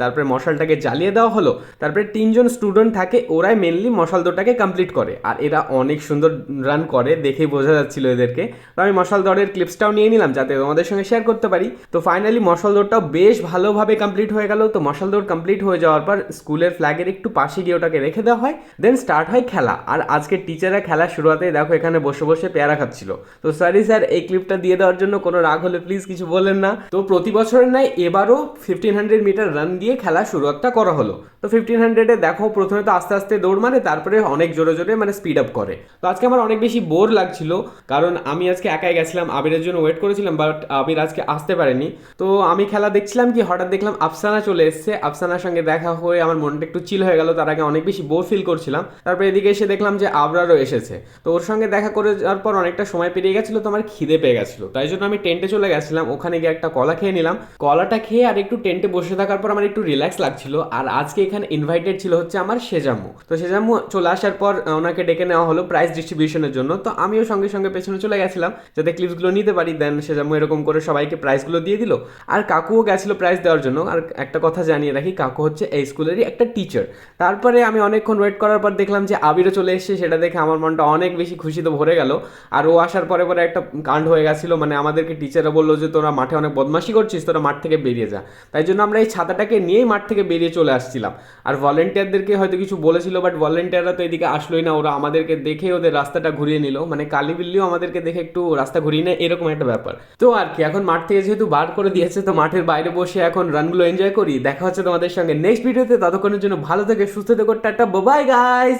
তারপরে মশালটাকে জ্বালিয়ে দেওয়া হলো। তারপরে 3জন স্টুডেন্ট থাকে, ওরাই মেনলি মশাল দৌড়টাকে কমপ্লিট করে, আর এরা অনেক সুন্দর রান করে, দেখেই বোঝা যাচ্ছিল এদেরকে। তো আমি মশাল দৌড়ের ক্লিপসটাও নিয়ে নিলাম যাতে তোমাদের সঙ্গে শেয়ার করতে পারি। তো ফাইনালি মশাল দৌড়টাও বেশ ভালোভাবে কমপ্লিট হয়ে গেল। তো মশাল দৌড় কমপ্লিট হয়ে যাওয়ার পর স্কুলের ফ্ল্যাগের একটু পাশে গিয়ে ওটাকে রেখে দেওয়া হয়, দেন স্টার্ট হয় খেলা। আর আজকে টিচাররা খেলার শুরুতেই দেখো এখানে বসে বসে পেয়ারা খাচ্ছিল। তো সরি স্যার, এই ক্লিপটা দিয়ে দেওয়ার জন্য কোনো রাগ হলে প্লিজ কিছু বলেন না। তো প্রতি বছরের নাই এবারও 1500 মিটার রান দিয়ে খেলা শুরুটা করা হলো। তো 1500-এ দেখো প্রথমে তো আস্তে আস্তে দৌড় মারে, তারপরে অনেক জোরে জোরে মানে স্পিড আপ করে। তো আজকে আমার অনেক বেশি বোর লাগছিল, কারণ আমি আজকে একাই গেছিলাম, আবিরের জন্য ওয়েট করেছিলাম, বাট আবির আজকে আসতে পারেনি। তো আমি খেলা দেখছিলাম, কি হঠাৎ দেখলাম আফসানা চলে এসছে। আফসানার সঙ্গে দেখা হয়ে আমার মনটা একটু চিল হয়ে গেল, তার আগে অনেক বেশি বোর ফিল করছিলাম। তারপরে এদিকে এসে দেখলাম যে আবরারও এসেছে। তো ওর সঙ্গে দেখা করে যাওয়ার পর অনেকটা সময় পেরিয়ে গেছিলো, তো আমার খিদে পেয়ে গেছিলো, তাই জন্য আমি টেন্টে চলে গেছিলাম। ওখানে গিয়ে একটা কলা খেয়ে নিলাম। কলাটা খেয়ে আর একটু টেন্টে বসে থাকার পর আমার একটু রিল্যাক্স লাগছিল। আর আজকে এখানে ইনভাইটেড ছিল হচ্ছে আমার সেজাম্মু। তো সেজাম্মু চলে আসার পর ওনাকে ডেকে নেওয়া হলো প্রাইজ ডিস্ট্রিবিউশনের জন্য। তো আমিও সঙ্গে সঙ্গে পেছনে চলে গেছিলাম যাতে ক্লিপসগুলো নিতে পারি। দেন সেজাম্মু এরকম করে সবাইকে প্রাইজগুলো দিয়ে দিল, আর কাকুও গেছিলো প্রাইজ দেওয়ার জন্য। আর একটা কথা জানিয়ে রাখি, কাকু হচ্ছে এই স্কুলেরই একটা টিচার। তারপরে আমি অনেকক্ষণ ওয়েট করার পর দেখলাম যে আবিরও চলে এসেছে, সেটা দেখে আমার মনটা অনেক বেশি খুশিতে ভরে গেল। আর ও আসার পরে পরে একটা কাণ্ড হয়ে গেছিলো, মানে আমাদেরকে টিচাররা বললো যে তোরা মাঠে অনেক বদমাশি করছিস, তোরা মাঠ থেকে বেরিয়ে যা। তাই জন্য আমরা এই ছাতাটাকে নিয়েই মাঠ থেকে বেরিয়ে চলে আসছিলাম। আর ভলেন্টিয়ারদেরকে হয়তো কিছু বলেছিল, বাট ভলেন্টিয়াররা তো এদিকে আসলোই না, ওরা আমাদেরকে দেখে ওদের রাস্তাটা ঘুরিয়ে নিল, মানে কালি বিল্লিও আমাদেরকে দেখে একটু রাস্তা ঘুরিয়ে নেয়, এরকম একটা ব্যাপার। তো আর কি, এখন মাঠ থেকে যেহেতু বার করে দিয়েছে, তো মাঠের বাইরে বসে এখন রানগুলো এনজয় করি। দেখা হচ্ছে তোমাদের সঙ্গে নেক্সট ভিডিওতে, ততক্ষণের জন্য ভালো থেকে সুস্থ থেকে টাটা, বাই গাইস।